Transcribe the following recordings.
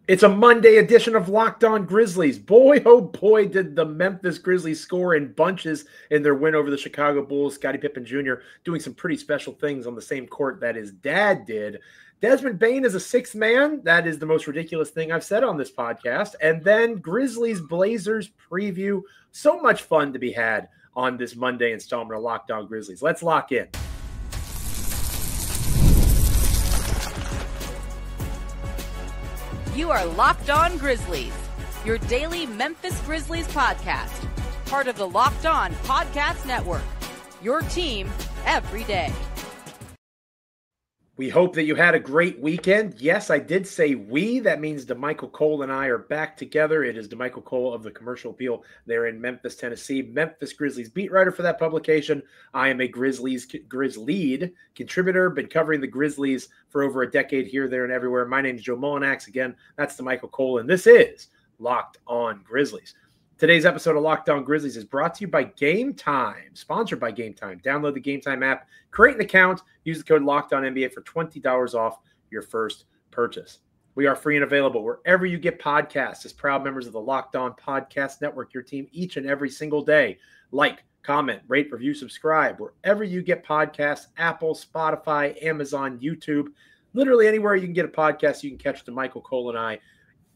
It's a Monday edition of Locked On Grizzlies. Boy, oh boy, did the Memphis Grizzlies score in bunches in their win over the Chicago Bulls. Scottie Pippen Jr. doing some pretty special things on the same court that his dad did. Desmond Bane is a sixth man. That is the most ridiculous thing I've said on this podcast. And then Grizzlies Blazers preview. So much fun to be had on this Monday installment of Locked On Grizzlies. Let's lock in. You are Locked On Grizzlies, your daily Memphis Grizzlies podcast, part of the Locked On Podcast Network, your team every day. We hope that you had a great weekend. Yes, I did say we. That means Damichael Cole and I are back together. It is Damichael Cole of the Commercial Appeal there in Memphis, Tennessee. Memphis Grizzlies beat writer for that publication. I am a Grizzlies contributor. Been covering the Grizzlies for over a decade here, there, and everywhere. My name is Joe Mullinax. Again, that's Damichael Cole, and this is Locked On Grizzlies. Today's episode of Locked On Grizzlies is brought to you by Game Time, sponsored by Game Time. Download the Game Time app, create an account, use the code LOCKEDONNBA for $20 off your first purchase. We are free and available wherever you get podcasts. As proud members of the Locked On Podcast Network, your team each and every single day. Like, comment, rate, review, subscribe. Wherever you get podcasts, Apple, Spotify, Amazon, YouTube, literally anywhere you can get a podcast, you can catch Damichael Cole and I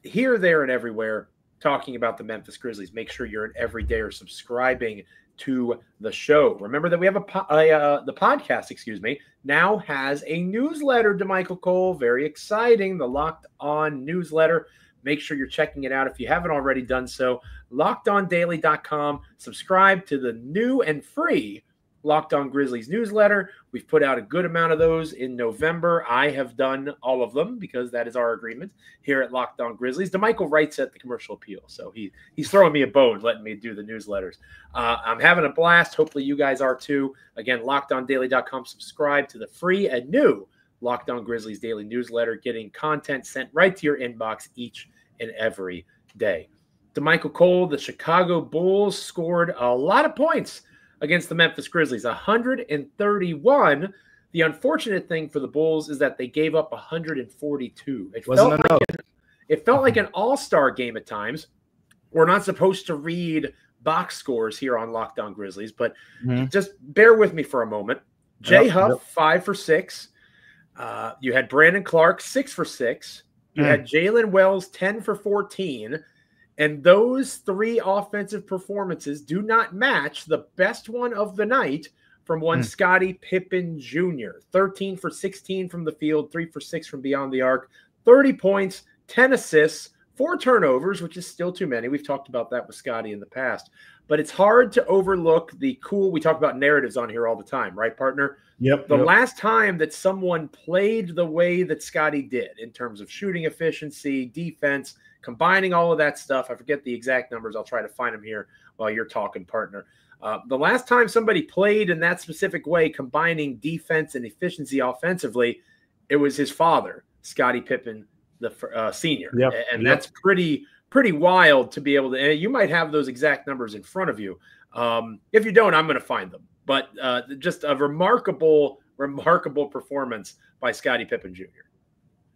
here, there, and everywhere, talking about the Memphis Grizzlies. Make sure you're an everydayer subscribing to the show. Remember that we have the podcast, now has a newsletter, Damichael Cole. Very exciting. The Locked On newsletter. Make sure you're checking it out if you haven't already done so. LockedOnDaily.com. Subscribe to the new and free Locked On Grizzlies newsletter. We've put out a good amount of those in November. I have done all of them because that is our agreement here at Locked On Grizzlies. Damichael writes at the Commercial Appeal, so he's throwing me a bone letting me do the newsletters. I'm having a blast. Hopefully you guys are too. Again, LockedOnDaily.com. Subscribe to the free and new Locked On Grizzlies daily newsletter, getting content sent right to your inbox each and every day. Damichael Cole, the Chicago Bulls scored a lot of points against the Memphis Grizzlies, 131. The unfortunate thing for the Bulls is that they gave up 142. It felt like an all-star game at times. We're not supposed to read box scores here on Locked On Grizzlies, but just bear with me for a moment. Jay Huff, 5 for 6. You had Brandon Clark, 6 for 6. You had Jalen Wells, 10 for 14. And those three offensive performances do not match the best one of the night from one Scottie Pippen Jr. 13 for 16 from the field, 3 for 6 from beyond the arc, 30 points, 10 assists, 4 turnovers, which is still too many. We've talked about that with Scottie in the past. But it's hard to overlook the cool – we talk about narratives on here all the time, right, partner? Yep. The last time that someone played the way that Scottie did in terms of shooting efficiency, defense – combining all of that stuff, I forget the exact numbers. I'll try to find them here while you're talking, partner. The last time somebody played in that specific way, combining defense and efficiency offensively, it was his father, Scottie Pippen, the senior. Yep. And that's pretty wild to be able to – and you might have those exact numbers in front of you. If you don't, I'm going to find them. But just a remarkable performance by Scottie Pippen Jr.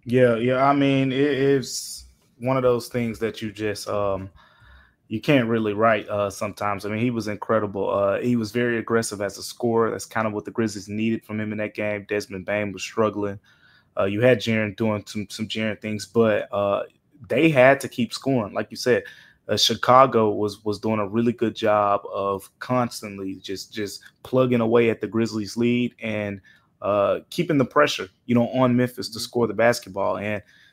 Yeah. I mean, it's one of those things that you just you can't really write sometimes. I mean, he was incredible. He was very aggressive as a scorer. That's kind of what the Grizzlies needed from him in that game. Desmond Bane was struggling. You had Jaren doing some Jaren things, but they had to keep scoring. Like you said, Chicago was doing a really good job of constantly just plugging away at the Grizzlies' lead and keeping the pressure, on Memphis to score the basketball.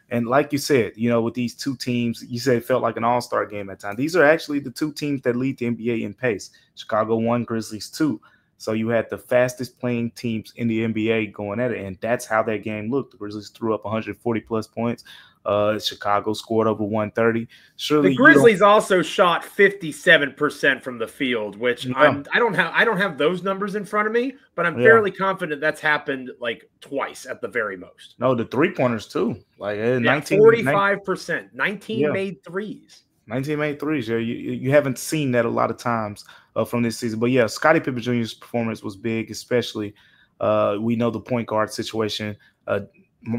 And like you said, with these two teams, you said it felt like an all-star game at times. These are actually the two teams that lead the NBA in pace. Chicago 1, Grizzlies 2. So you had the fastest playing teams in the NBA going at it, and that's how that game looked. The Grizzlies threw up 140-plus points. Chicago scored over 130. Surely the Grizzlies also shot 57% from the field, which I don't have those numbers in front of me, but I'm fairly confident that's happened like twice at the very most. No, the 3-pointers too. Like 45%, 19 made threes. 19 made threes. Yeah, you haven't seen that a lot of times from this season. But yeah, Scottie Pippen Jr.'s performance was big, especially we know the point guard situation.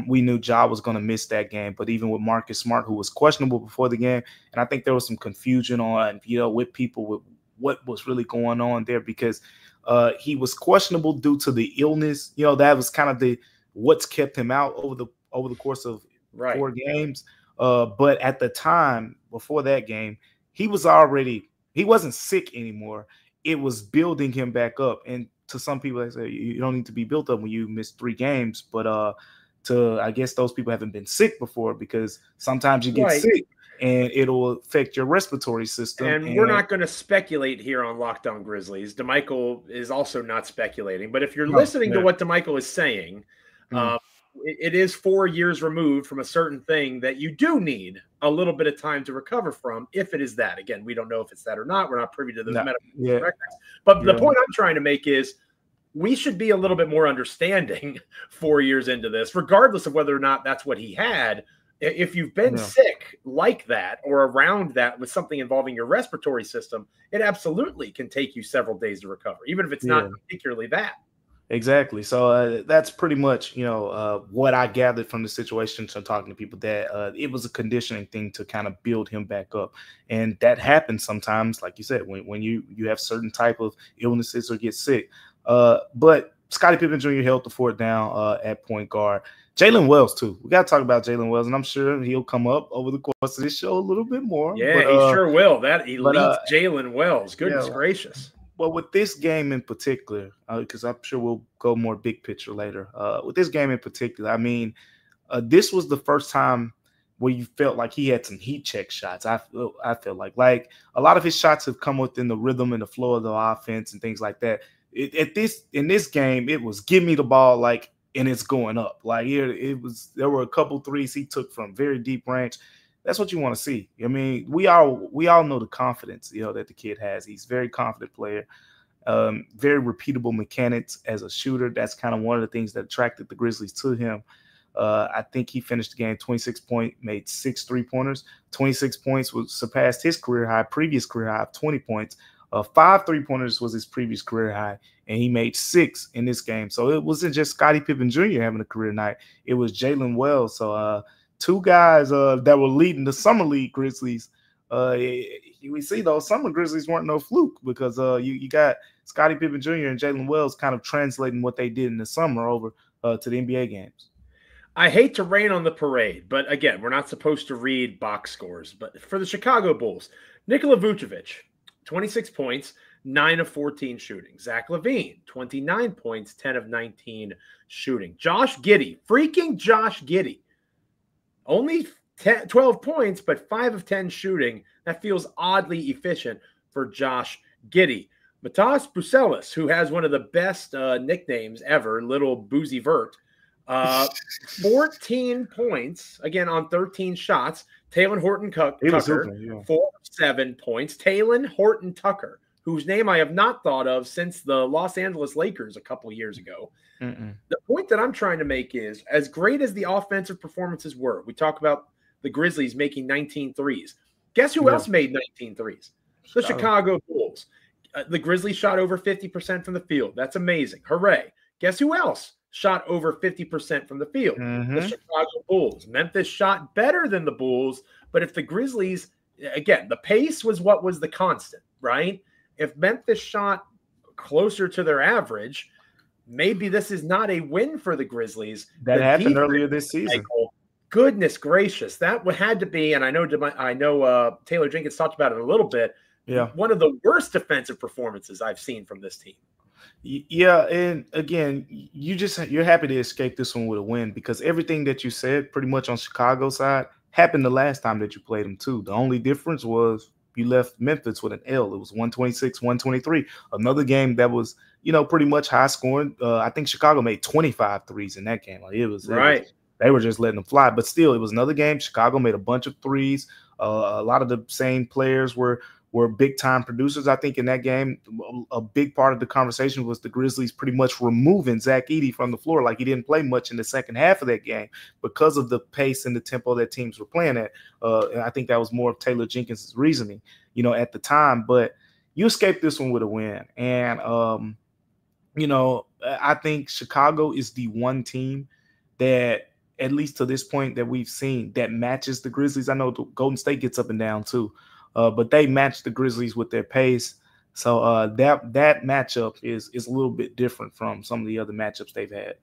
we knew Ja was going to miss that game. But even with Marcus Smart, who was questionable before the game, and I think there was some confusion on, with people with what was really going on there, because he was questionable due to the illness. That was kind of what's kept him out over the course of 4 games. But at the time before that game, he wasn't sick anymore. It was building him back up. And to some people, they say you don't need to be built up when you miss 3 games. But I guess those people haven't been sick before, because sometimes you get sick and it'll affect your respiratory system. And we're not going to speculate here on Locked On Grizzlies. Damichael is also not speculating. But if you're listening to what Damichael is saying, it is 4 years removed from a certain thing that you do need a little bit of time to recover from, if it is that. Again, we don't know if it's that or not. We're not privy to those medical records. But the point I'm trying to make is we should be a little bit more understanding 4 years into this, regardless of whether or not that's what he had. If you've been sick like that or around that with something involving your respiratory system, it absolutely can take you several days to recover, even if it's not particularly that. Exactly. So that's pretty much, what I gathered from the situation from talking to people, that it was a conditioning thing to kind of build him back up. And that happens sometimes, like you said, when you have certain type of illnesses or get sick. But Scottie Pippen Jr. held the fort down at point guard. Jalen Wells, too. We got to talk about Jalen Wells, and I'm sure he'll come up over the course of this show a little bit more. Yeah, he sure will. That elite Jalen Wells. Goodness gracious. Well, with this game in particular, because I'm sure we'll go more big picture later. With this game in particular, I mean, this was the first time where you felt like he had some heat check shots. I feel like a lot of his shots have come within the rhythm and the flow of the offense and things like that. In this game, it was give me the ball, and it's going up. There were a couple threes he took from very deep range. That's what you want to see. I mean, we all know the confidence, that the kid has. He's a very confident player, very repeatable mechanics as a shooter. That's kind of one of the things that attracted the Grizzlies to him. I think he finished the game 26 points, made 6 3-pointers. 26 points surpassed his previous career high of 20 points. 5 3-pointers was his previous career high, and he made 6 in this game. So it wasn't just Scottie Pippen Jr. having a career night. It was Jalen Wells. So 2 guys that were leading the Summer League Grizzlies. We see those Summer Grizzlies weren't no fluke, because you got Scottie Pippen Jr. and Jalen Wells kind of translating what they did in the summer over to the NBA games. I hate to rain on the parade, but again, we're not supposed to read box scores. But for the Chicago Bulls, Nikola Vucevic, 26 points, 9 of 14 shooting. Zach LaVine, 29 points, 10 of 19 shooting. Josh Giddey, freaking Josh Giddey, only 12 points, but 5 of 10 shooting. That feels oddly efficient for Josh Giddey. Matas Bucelis, who has one of the best nicknames ever, Little Boozy Vert, 14 points, again, on 13 shots. Taylor Horton-Tucker, 4 of 7 points. Taylor Horton-Tucker, whose name I have not thought of since the Los Angeles Lakers a couple years ago. The point that I'm trying to make is, as great as the offensive performances were, we talk about the Grizzlies making 19 threes. Guess who else made 19 threes? The Chicago Bulls. The Grizzlies shot over 50% from the field. That's amazing. Hooray. Guess who else shot over 50% from the field? The Chicago Bulls. Memphis shot better than the Bulls, but if the Grizzlies, again, the pace was what was the constant, right? If Memphis shot closer to their average, maybe this is not a win for the Grizzlies. That happened earlier this season. Goodness gracious, that had to be, and I know Taylor Jenkins talked about it a little bit. Yeah, one of the worst defensive performances I've seen from this team. Yeah, and again, you're happy to escape this one with a win, because everything that you said pretty much on Chicago's side happened the last time that you played them too. The only difference was you left Memphis with an L. It was 126-123. Another game that was, pretty much high scoring. I think Chicago made 25 threes in that game. They were just letting them fly. But still, it was another game. Chicago made a bunch of threes. A lot of the same players were big-time producers, I think, in that game. A big part of the conversation was the Grizzlies pretty much removing Zach Edey from the floor. Like, he didn't play much in the second half of that game because of the pace and the tempo that teams were playing at. And I think that was more of Taylor Jenkins' reasoning, at the time. But you escaped this one with a win. And, I think Chicago is the one team that at least to this point that we've seen, that matches the Grizzlies. I know the Golden State gets up and down too, but they match the Grizzlies with their pace. So that matchup is a little bit different from some of the other matchups they've had.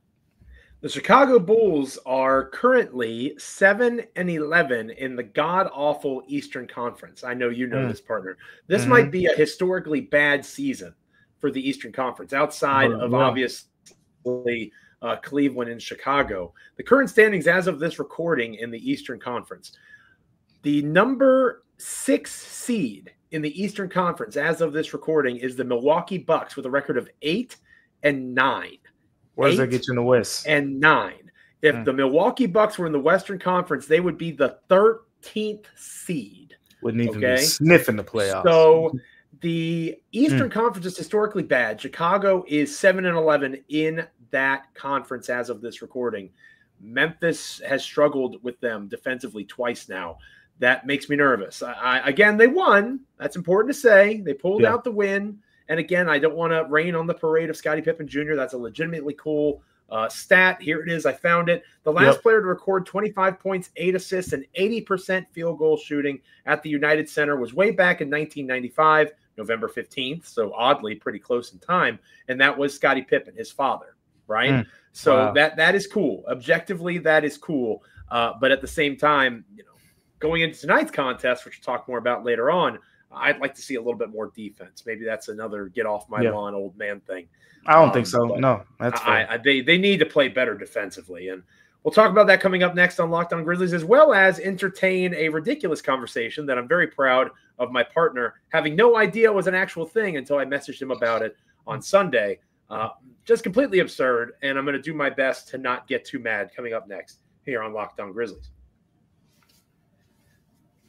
The Chicago Bulls are currently 7-11 in the god-awful Eastern Conference. I know you know this, partner. This might be a historically bad season for the Eastern Conference, outside of obviously Cleveland and Chicago. The current standings as of this recording in the Eastern Conference, the number 6 seed in the Eastern Conference as of this recording is the Milwaukee Bucks with a record of 8-9. Where does that get you in the West? And 9. If the Milwaukee Bucks were in the Western Conference, they would be the 13th seed. Wouldn't even be sniffing the playoffs. So the Eastern Conference is historically bad. Chicago is 7-11 in that conference as of this recording. Memphis has struggled with them defensively twice now. That makes me nervous. Again, they won. That's important to say. They pulled out the win. And again, I don't want to rain on the parade of Scottie Pippen Jr. That's a legitimately cool stat. Here it is. I found it. The last player to record 25 points, 8 assists, and 80% field goal shooting at the United Center was way back in 1995, November 15th. So oddly, pretty close in time. And that was Scottie Pippen, his father, right? So that is cool. Objectively, that is cool. But at the same time, going into tonight's contest, which we'll talk more about later on, I'd like to see a little bit more defense. Maybe that's another get off my lawn old man thing. I don't think so. No, that's fair. They need to play better defensively. And we'll talk about that coming up next on Locked On Grizzlies, as well as entertain a ridiculous conversation that I'm very proud of my partner having no idea was an actual thing until I messaged him about it on Sunday. Just completely absurd. And I'm going to do my best to not get too mad coming up next here on Locked On Grizzlies.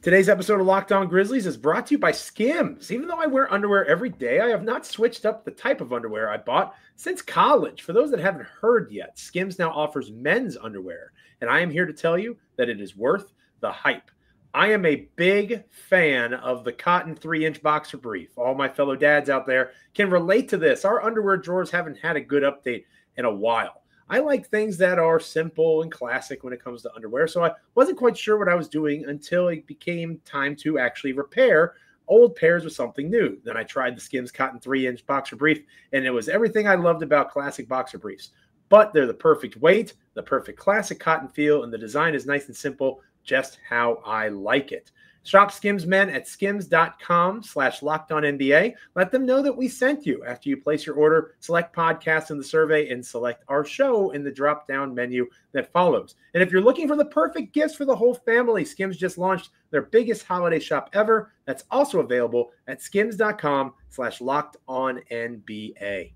Today's episode of Locked On Grizzlies is brought to you by SKIMS. Even though I wear underwear every day, I have not switched up the type of underwear I bought since college. For those that haven't heard yet, SKIMS now offers men's underwear, and I am here to tell you that it is worth the hype. I am a big fan of the cotton 3-inch boxer brief. All my fellow dads out there can relate to this. Our underwear drawers haven't had a good update in a while. I like things that are simple and classic when it comes to underwear, so I wasn't quite sure what I was doing until it became time to actually repair old pairs with something new. Then I tried the SKIMS Cotton 3-inch boxer brief, and it was everything I loved about classic boxer briefs. But they're the perfect weight, the perfect classic cotton feel, and the design is nice and simple, just how I like it. Shop SKIMS Men at skims.com/LockedOnNBA. Let them know that we sent you. After you place your order, select podcast in the survey and select our show in the drop-down menu that follows. And if you're looking for the perfect gifts for the whole family, SKIMS just launched their biggest holiday shop ever. That's also available at skims.com/LockedOnNBA.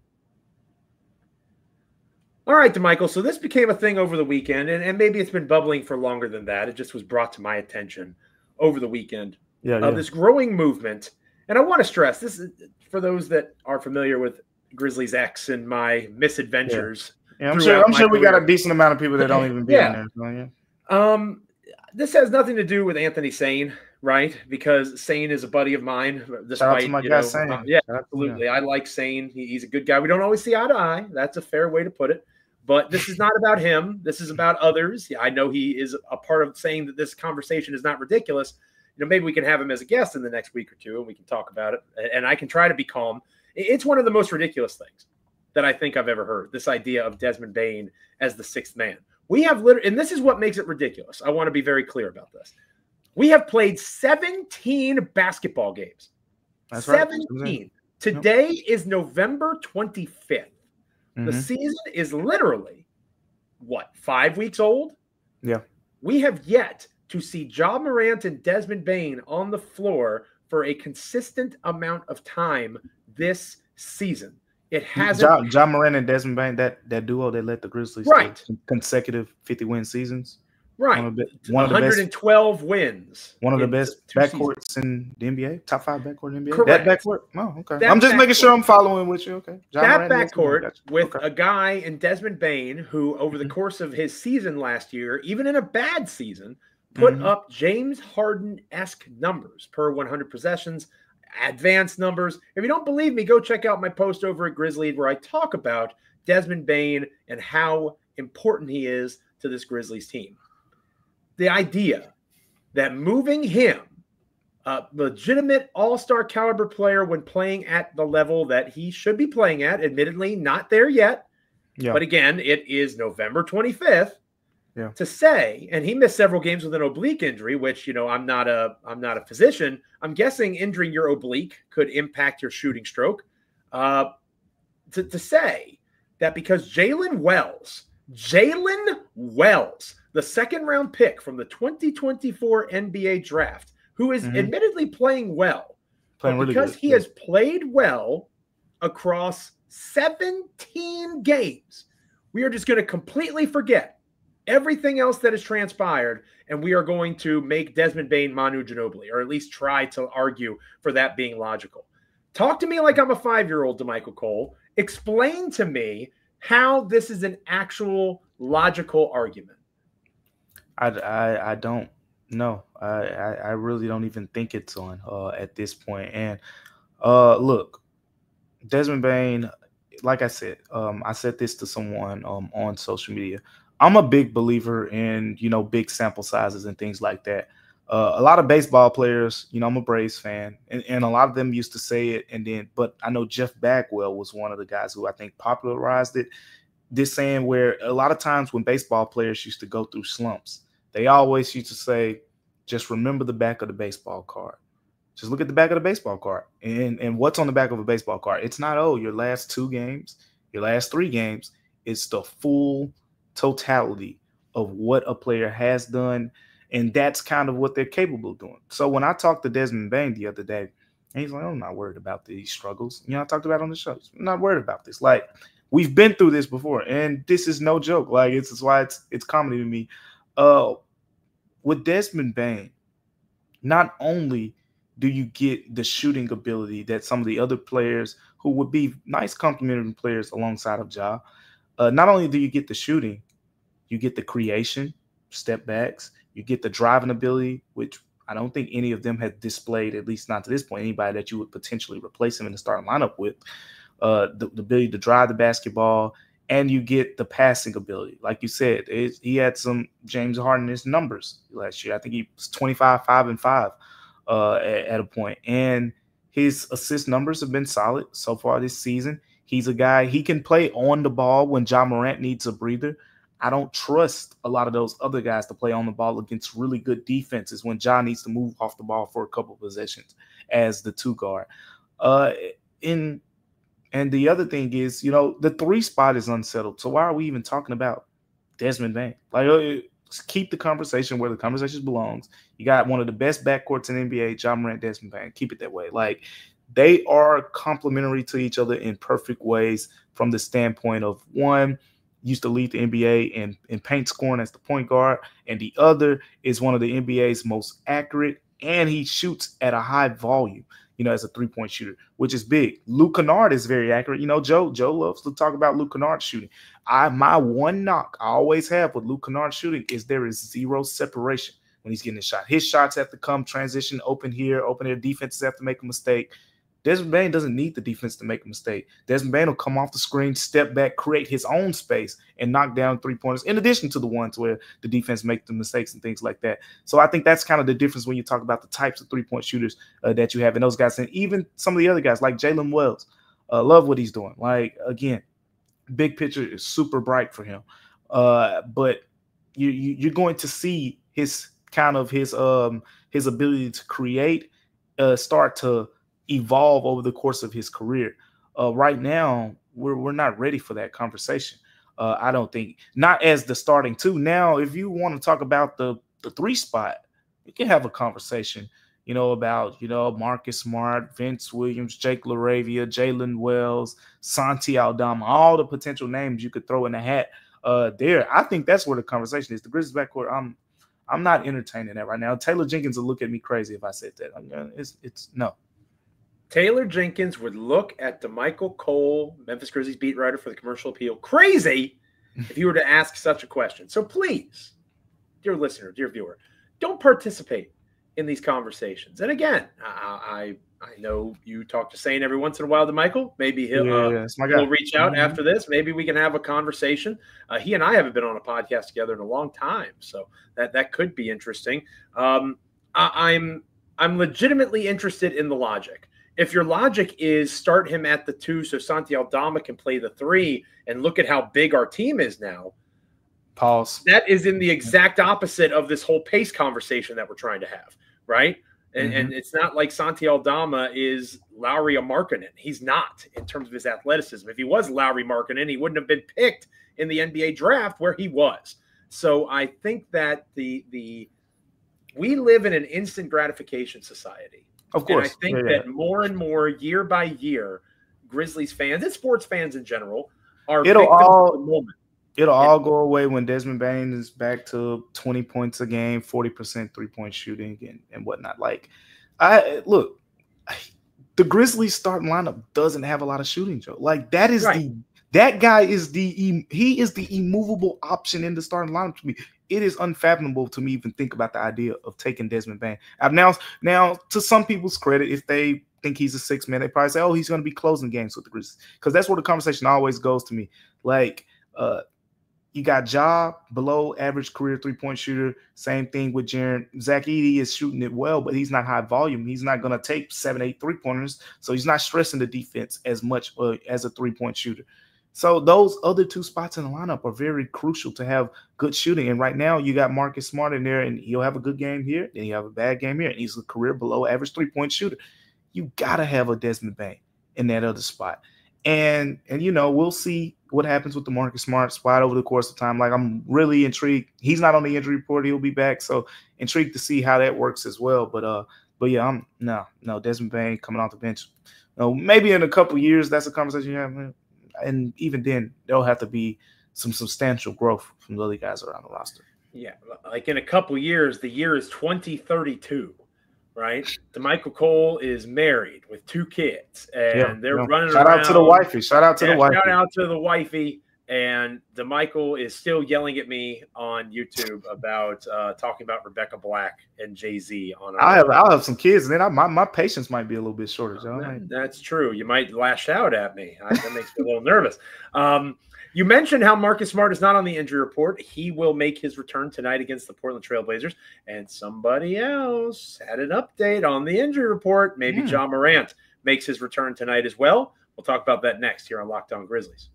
All right, Damichael. So this became a thing over the weekend, and maybe it's been bubbling for longer than that. It just was brought to my attention over the weekend of this growing movement. And I want to stress this is for those that are familiar with Grizzlies X and my misadventures. I'm sure we got a decent amount of people that don't even be on there. This has nothing to do with Anthony Sane, right? Because Sane is a buddy of mine. Shout out to my guy Sane. Absolutely. I like Sane. He's a good guy. We don't always see eye to eye. That's a fair way to put it. But this is not about him. This is about others. I know he is a part of saying that this conversation is not ridiculous. Maybe we can have him as a guest in the next week or two, and we can talk about it. And I can try to be calm. It's one of the most ridiculous things that I think I've ever heard, this idea of Desmond Bane as the sixth man. We have literally, and this is what makes it ridiculous. I want to be very clear about this. We have played 17 basketball games. That's 17. Right. Today is November 25th. The season is literally, 5 weeks old? Yeah. We have yet to see Ja Morant and Desmond Bane on the floor for a consistent amount of time this season. It hasn't. Ja Morant and Desmond Bane, that duo that led the Grizzlies to consecutive 50-win seasons. Right. One of the 112 wins. One of the best backcourts in the NBA. Top 5 backcourt in the NBA. Correct. That backcourt? Oh, okay. I'm just making sure I'm following with you. Okay. That backcourt with a guy in Desmond Bane who, over the course of his season last year, even in a bad season, put up James Harden-esque numbers per 100 possessions, advanced numbers. If you don't believe me, go check out my post over at Grizzly where I talk about Desmond Bane and how important he is to this Grizzlies team. The idea that moving him, a legitimate all-star caliber player when playing at the level that he should be playing at, admittedly not there yet, but again, it is November 25th, to say, and he missed several games with an oblique injury, which, I'm not a physician. I'm guessing injuring your oblique could impact your shooting stroke. To say that because Jalen Wells, the second-round pick from the 2024 NBA draft, who is admittedly playing well, because he has played well across 17 games, we are just going to completely forget everything else that has transpired, and we are going to make Desmond Bane Manu Ginobili, or at least try to argue for that being logical. Talk to me like I'm a 5-year-old, Damichael Cole. Explain to me how this is an actual logical argument. I don't know. I really don't even think it's on at this point. And look, Desmond Bane, like I said this to someone on social media. I'm a big believer in, big sample sizes and things like that. A lot of baseball players, I'm a Braves fan, and a lot of them used to say it. But I know Jeff Bagwell was one of the guys who I think popularized it. This saying where a lot of times when baseball players used to go through slumps, they always used to say, just remember the back of the baseball card. Just look at the back of the baseball card. And what's on the back of a baseball card? It's not, your last 2 games, your last 3 games. It's the full totality of what a player has done, and that's kind of what they're capable of doing. So when I talked to Desmond Bane the other day, and he's like, I'm not worried about these struggles. I talked about it on the show. I'm not worried about this. Like, we've been through this before, and this is no joke. Like, it's why it's comedy to me. With Desmond Bane, not only do you get the shooting ability that some of the other players who would be nice complementary players alongside of Ja, not only do you get the shooting, you get the creation, step backs, you get the driving ability, which I don't think any of them have displayed, at least not to this point, anybody that you would potentially replace him in the starting lineup with, the ability to drive the basketball, and you get the passing ability. Like you said, he had some James Harden-ish numbers last year. I think he was 25, 5, and 5 at a point. And his assist numbers have been solid so far this season. He's a guy, he can play on the ball when Ja Morant needs a breather. I don't trust a lot of those other guys to play on the ball against really good defenses when Ja needs to move off the ball for a couple of possessions as the 2 guard. And the other thing is, the 3 spot is unsettled. So why are we even talking about Desmond Bane? Like, keep the conversation where the conversation belongs. You got one of the best backcourts in the NBA, Ja Morant, Desmond Bane. Keep it that way. Like, they are complementary to each other in perfect ways from the standpoint of one used to lead the NBA in paint scoring as the point guard, and the other is one of the NBA's most accurate, and he shoots at a high volume, as a 3-point shooter, which is big. Luke Kennard is very accurate. Joe loves to talk about Luke Kennard shooting. My one knock I always have with Luke Kennard shooting is there is 0 separation when he's getting his shot. His shots have to come, transition, open here, defenses have to make a mistake. Desmond Bane doesn't need the defense to make a mistake. Desmond Bane will come off the screen, step back, create his own space, and knock down 3-pointers, in addition to the ones where the defense make the mistakes and things like that. So I think that's kind of the difference when you talk about the types of 3-point shooters that you have in those guys. And even some of the other guys like Jalen Wells, love what he's doing. Like, again, big picture is super bright for him. But you're going to see his ability to create start to evolve over the course of his career. Right now, we're not ready for that conversation. I don't think, not as the starting 2. Now, if you want to talk about the 3 spot, you can have a conversation, about, Marcus Smart, Vince Williams, Jake LaRavia, Jalen Wells, Santi Aldama, all the potential names you could throw in the hat there. I think that's where the conversation is. The Grizzlies backcourt, I'm not entertaining that right now. Taylor Jenkins will look at me crazy if I said that. It's no. Taylor Jenkins would look at Damichael Cole, Memphis Grizzlies beat writer for the Commercial Appeal, crazy if you were to ask such a question. So please, dear listener, dear viewer, don't participate in these conversations. And again, I I know you talk to Sane every once in a while, Damichael. Maybe he'll reach out after this. Maybe we can have a conversation. He and I haven't been on a podcast together in a long time, so that could be interesting. I'm legitimately interested in the logic. If your logic is start him at the 2 so Santi Aldama can play the 3 and look at how big our team is now. Pause. That is in the exact opposite of this whole pace conversation that we're trying to have, right? And it's not like Santi Aldama is Lauri Markkanen. He's not in terms of his athleticism. If he was Lauri Markkanen, he wouldn't have been picked in the NBA draft where he was. So I think that we live in an instant gratification society. Of course. And I think that more and more, year by year, Grizzlies fans and sports fans in general are victims of the moment. It'll all go away when Desmond Bane is back to 20 points a game, 40% three-point shooting and whatnot. Like, the Grizzlies starting lineup doesn't have a lot of shooting, Joe. Like, that is that guy is the immovable option in the starting lineup to me. It is unfathomable to me even think about the idea of taking Desmond Bane. Now, to some people's credit, if they think he's a 6-man, they probably say, oh, he's going to be closing games with the Grizzlies. Because that's where the conversation always goes to me. Like, you got Ja, below average career three-point shooter. Same thing with Jaren. Zach Edey is shooting it well, but he's not high volume. He's not going to take 7-8 three-pointers, so he's not stressing the defense as much as a three-point shooter. So those other 2 spots in the lineup are very crucial to have good shooting. And right now you got Marcus Smart in there, and he'll have a good game here, then he'll have a bad game here, and he's a career below average three-point shooter. You got to have a Desmond Bane in that other spot. And we'll see what happens with the Marcus Smart spot over the course of time. Like, I'm really intrigued. He's not on the injury report. He'll be back. So intrigued to see how that works as well. But yeah, no, Desmond Bane coming off the bench. Maybe in a couple of years, that's a conversation you have. And even then, there'll have to be some substantial growth from the other guys around the roster. Yeah. Like in a couple of years, the year is 2032. Right, Damichael Cole is married with 2 kids, and they're running around. Shout out to the wifey. Shout out to the wifey. And Damichael is still yelling at me on YouTube about talking about Rebecca Black and Jay-Z on. I'll have some kids, and then my patience might be a little bit shorter, John. That's true. You might lash out at me. That makes me a little nervous. You mentioned how Marcus Smart is not on the injury report. He will make his return tonight against the Portland Trail Blazers. And somebody else had an update on the injury report. Maybe Ja Morant makes his return tonight as well. We'll talk about that next here on Locked On Grizzlies.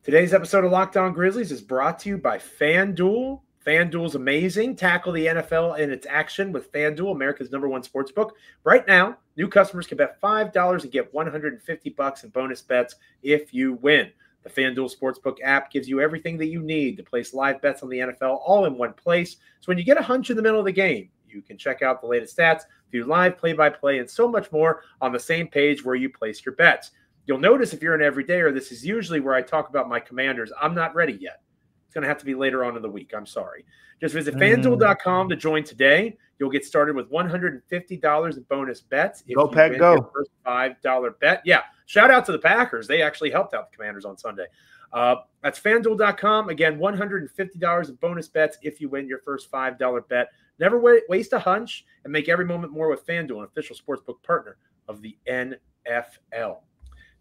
Today's episode of Locked On Grizzlies is brought to you by FanDuel. FanDuel's amazing. Tackle the NFL in its action with FanDuel, America's #1 sportsbook. Right now, new customers can bet $5 and get $150 in bonus bets if you win. The FanDuel Sportsbook app gives you everything that you need to place live bets on the NFL all in one place. So when you get a hunch in the middle of the game, you can check out the latest stats, view live play-by-play, and so much more on the same page where you place your bets. You'll notice if you're an everydayer, this is usually where I talk about my Commanders. I'm not ready yet. It's going to have to be later on in the week. I'm sorry. Just visit FanDuel.com to join today. You'll get started with $150 in bonus bets if you win your first $5 bet. Yeah, shout out to the Packers. They actually helped out the Commanders on Sunday. That's FanDuel.com. Again, $150 in bonus bets if you win your first $5 bet. Never waste a hunch and make every moment more with FanDuel, an official sportsbook partner of the NFL.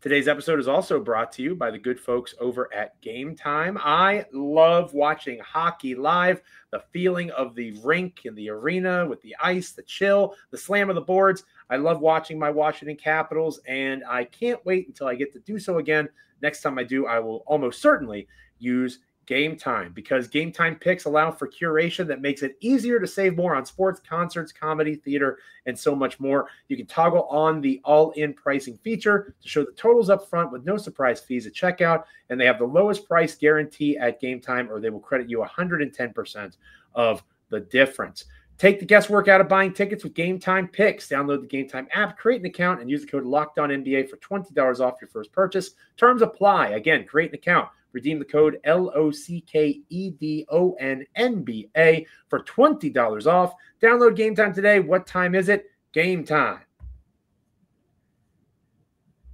Today's episode is also brought to you by the good folks over at Game Time. I love watching hockey live, the feeling of the rink and the arena with the ice, the chill, the slam of the boards. I love watching my Washington Capitals, and I can't wait until I get to do so again. Next time I do, I will almost certainly use Game Time, because Game Time picks allow for curation that makes it easier to save more on sports, concerts, comedy, theater, and so much more. You can toggle on the all-in pricing feature to show the totals up front with no surprise fees at checkout, and they have the lowest price guarantee at Game Time, or they will credit you 110% of the difference. Take the guesswork out of buying tickets with Game Time Picks. Download the Game Time app, create an account, and use the code LOCKEDONNBA for $20 off your first purchase. Terms apply. Again, create an account. Redeem the code LOCKEDONNBA for $20 off. Download Game Time today. What time is it? Game time.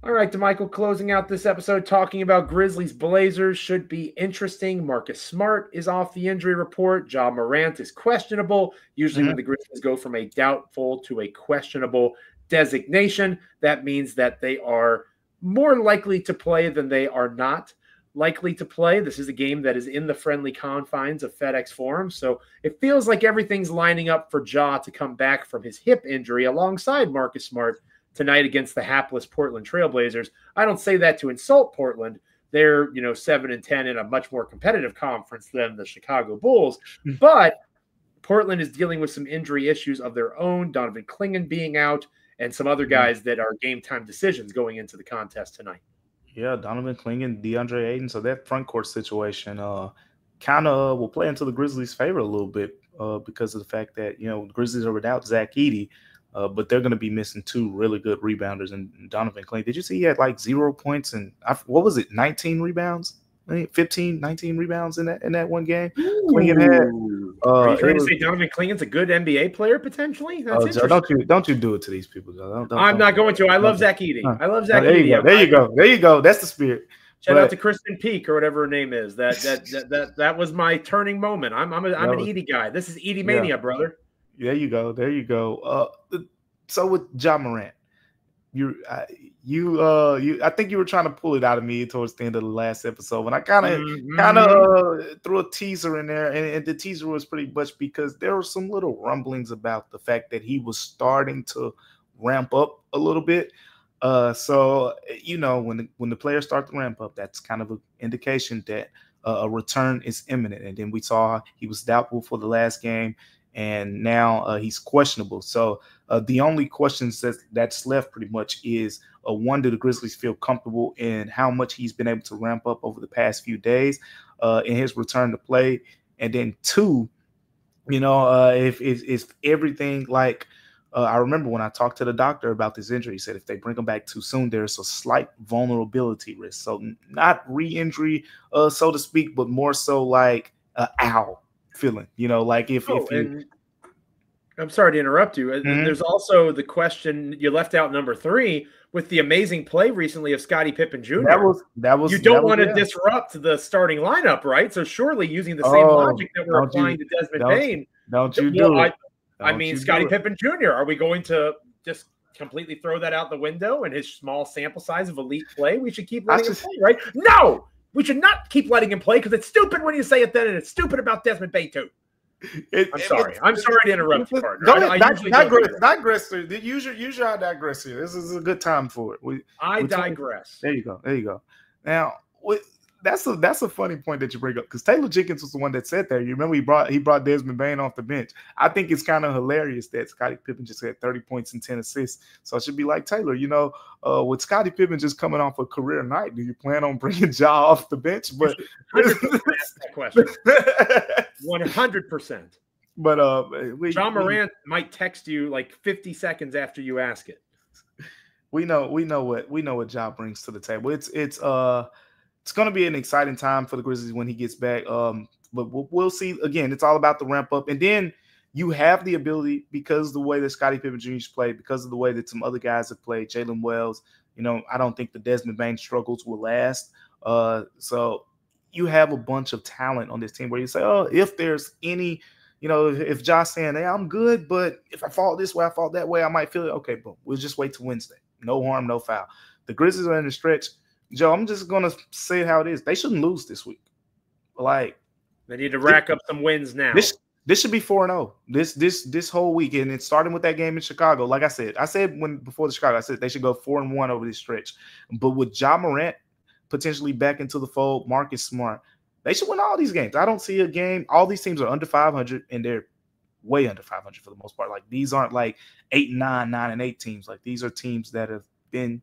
All right, Damichael, closing out this episode talking about Grizzlies Blazers should be interesting. Marcus Smart is off the injury report. Ja Morant is questionable. Usually when the Grizzlies go from a doubtful to a questionable designation, that means that they are more likely to play than they are not likely to play. This is a game that is in the friendly confines of FedEx Forum, so it feels like everything's lining up for Ja to come back from his hip injury alongside Marcus Smart tonight against the hapless Portland Trailblazers. I don't say that to insult Portland. They're, 7-10 in a much more competitive conference than the Chicago Bulls. But Portland is dealing with some injury issues of their own, Donovan Clingan being out, and some other guys that are game time decisions going into the contest tonight. Yeah, Donovan Clingan, DeAndre Ayton. So that front court situation kind of will play into the Grizzlies' favor a little bit because of the fact that, the Grizzlies are without Zach Edey. But they're going to be missing two really good rebounders. And Donovan Clingan, did you see he had like 0 points and what was it, 19 rebounds? 15, 19 rebounds in that one game. Clingan had. Are you trying to say Donovan Clingan's a good NBA player potentially? That's interesting. Don't you do it to these people, Joe. I'm not going to. I love Zach Edey. I love Zach Edey. There you go. That's the spirit. Shout out to Kristen Peak or whatever her name is. That was my turning moment. I'm an Edey guy. This is Edey mania, brother. There you go. So with Ja Morant, I think you were trying to pull it out of me towards the end of the last episode, and I kind of threw a teaser in there, and the teaser was pretty much because there were some little rumblings about the fact that he was starting to ramp up a little bit. So when the players start to ramp up, that's kind of an indication that a return is imminent. And then we saw he was doubtful for the last game. And now he's questionable. So the only questions that's left pretty much is, one, do the Grizzlies feel comfortable in how much he's been able to ramp up over the past few days in his return to play? And then two, if everything like I remember when I talked to the doctor about this injury, he said if they bring him back too soon, there's a slight vulnerability risk. So not re-injury, so to speak, but more so like ow feeling, like if you. I'm sorry to interrupt you. There's also the question you left out, number 3, with the amazing play recently of Scottie Pippen Jr. That was. You don't want to disrupt the starting lineup, right? So surely using the same logic that we're applying to Desmond Bane. Don't you do it? I mean, Scottie Pippen Jr. Are we going to just completely throw that out the window in his small sample size of elite play? We should keep letting him play, right? No, we should not keep letting him play because it's stupid when you say it then, and it's stupid about Desmond Bane too. I'm sorry to interrupt you, partner. Digress. Use your I digress here. This is a good time for it. I digress. There you go. Now, that's a funny point that you bring up because Taylor Jenkins was the one that said that. You remember he brought Desmond Bane off the bench. I think it's kind of hilarious that Scottie Pippen just had 30 points and 10 assists. So I should be like Taylor, with Scottie Pippen just coming off a career night, do you plan on bringing Ja off the bench? But 100% that question. 100%. But Ja Morant might text you like 50 seconds after you ask it. We know what Ja brings to the table. It's going to be an exciting time for the Grizzlies when he gets back. But we'll see. Again, it's all about the ramp up. And then you have the ability, because of the way that Scottie Pippen Jr. played, because of the way that some other guys have played, Jalen Wells, I don't think the Desmond Bane struggles will last. So you have a bunch of talent on this team where you say, if there's any, if Josh saying, hey, I'm good, but if I fall this way, I fall that way, I might feel it. Okay, boom. We'll just wait till Wednesday. No harm, no foul. The Grizzlies are in the stretch. Joe, I'm just going to say how it is. They shouldn't lose this week. They need to rack up some wins now. This should be 4-0. This whole week, and it's starting with that game in Chicago. Like I said before the Chicago, I said they should go 4-1 over this stretch. But with Ja Morant potentially back into the fold, Marcus Smart, they should win all these games. I don't see a game. All these teams are under 500, and they're way under 500 for the most part. Like these aren't like 8-9, 9-8 teams. Like these are teams that have been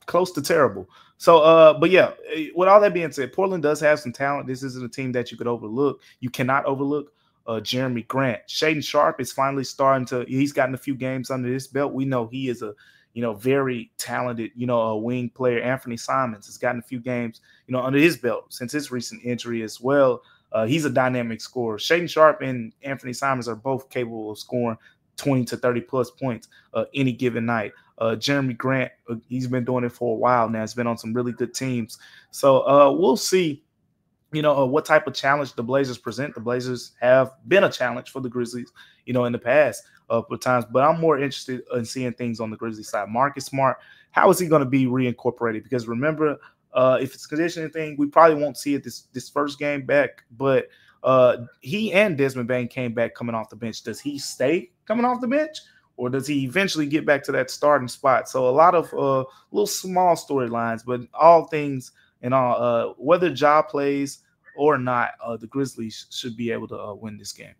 close to terrible. So, but yeah, with all that being said, Portland does have some talent. This isn't a team that you could overlook. You cannot overlook Jeremy Grant. Shaedon Sharpe is finally he's gotten a few games under his belt. We know he is a, very talented, a wing player. Anthony Simons has gotten a few games, under his belt since his recent injury as well. He's a dynamic scorer. Shaedon Sharpe and Anthony Simons are both capable of scoring 20 to 30 plus points any given night. Jeremy Grant, he's been doing it for a while now. He's been on some really good teams. So we'll see, what type of challenge the Blazers present. The Blazers have been a challenge for the Grizzlies, in the past for times. But I'm more interested in seeing things on the Grizzlies side. Marcus Smart, how is he going to be reincorporated? Because remember, if it's a conditioning thing, we probably won't see it this first game back. But he and Desmond Bane came back coming off the bench. Does he stay coming off the bench? Or does he eventually get back to that starting spot? So a lot of little small storylines, but all things and all, whether Ja plays or not, the Grizzlies should be able to win this game.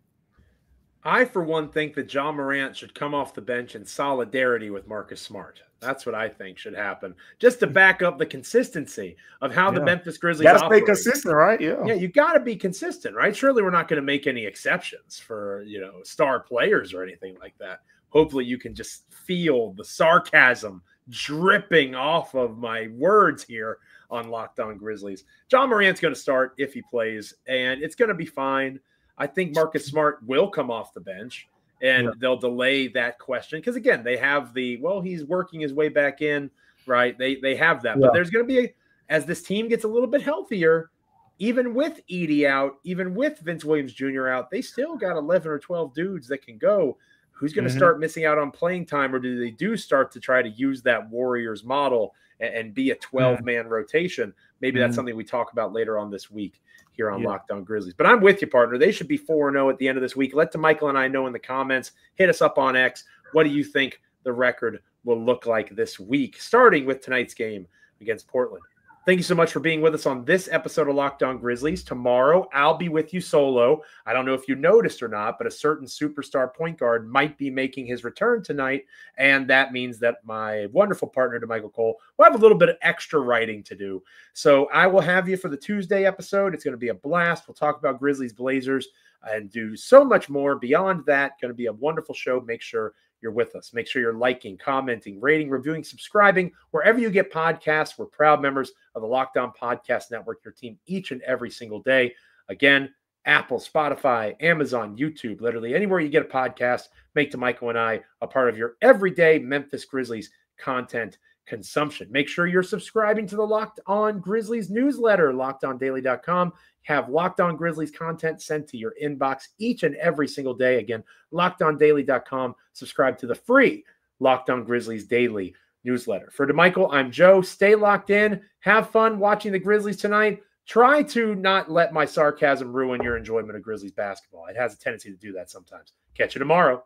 I, for one, think that Ja Morant should come off the bench in solidarity with Marcus Smart. That's what I think should happen, just to back up the consistency of how the Memphis Grizzlies operate. Got to stay consistent, right? Yeah, you got to be consistent, right? Surely we're not going to make any exceptions for, star players or anything like that. Hopefully you can just feel the sarcasm dripping off of my words here on Locked On Grizzlies. Ja Morant's going to start if he plays, and it's going to be fine. I think Marcus Smart will come off the bench, and they'll delay that question. Because, again, they have he's working his way back in, right? They have that. But there's going to be, as this team gets a little bit healthier, even with Edey out, even with Vince Williams Jr. out, they still got 11 or 12 dudes that can go. Who's going to start missing out on playing time, or do they start to try to use that Warriors model and be a 12-man rotation? Maybe that's something we talk about later on this week here on Locked On Grizzlies. But I'm with you, partner. They should be 4-0 at the end of this week. Let Damichael and I know in the comments. Hit us up on X. What do you think the record will look like this week, starting with tonight's game against Portland? Thank you so much for being with us on this episode of Locked On Grizzlies. Tomorrow, I'll be with you solo. I don't know if you noticed or not, but a certain superstar point guard might be making his return tonight, and that means that my wonderful partner, Damichael Cole, will have a little bit of extra writing to do. So I will have you for the Tuesday episode. It's going to be a blast. We'll talk about Grizzlies, Blazers, and do so much more beyond that. Going to be a wonderful show. Make sure you're with us. Make sure you're liking, commenting, rating, reviewing, subscribing, wherever you get podcasts. We're proud members of the Locked On Podcast Network, your team each and every single day. Again, Apple, Spotify, Amazon, YouTube, literally anywhere you get a podcast, make Damichael and I a part of your everyday Memphis Grizzlies content consumption. Make sure you're subscribing to the Locked On Grizzlies newsletter, lockedondaily.com. Have Locked On Grizzlies content sent to your inbox each and every single day. Again, lockedondaily.com. Subscribe to the free Locked On Grizzlies daily newsletter. For Damichael, I'm Joe. Stay locked in. Have fun watching the Grizzlies tonight. Try to not let my sarcasm ruin your enjoyment of Grizzlies basketball. It has a tendency to do that sometimes. Catch you tomorrow.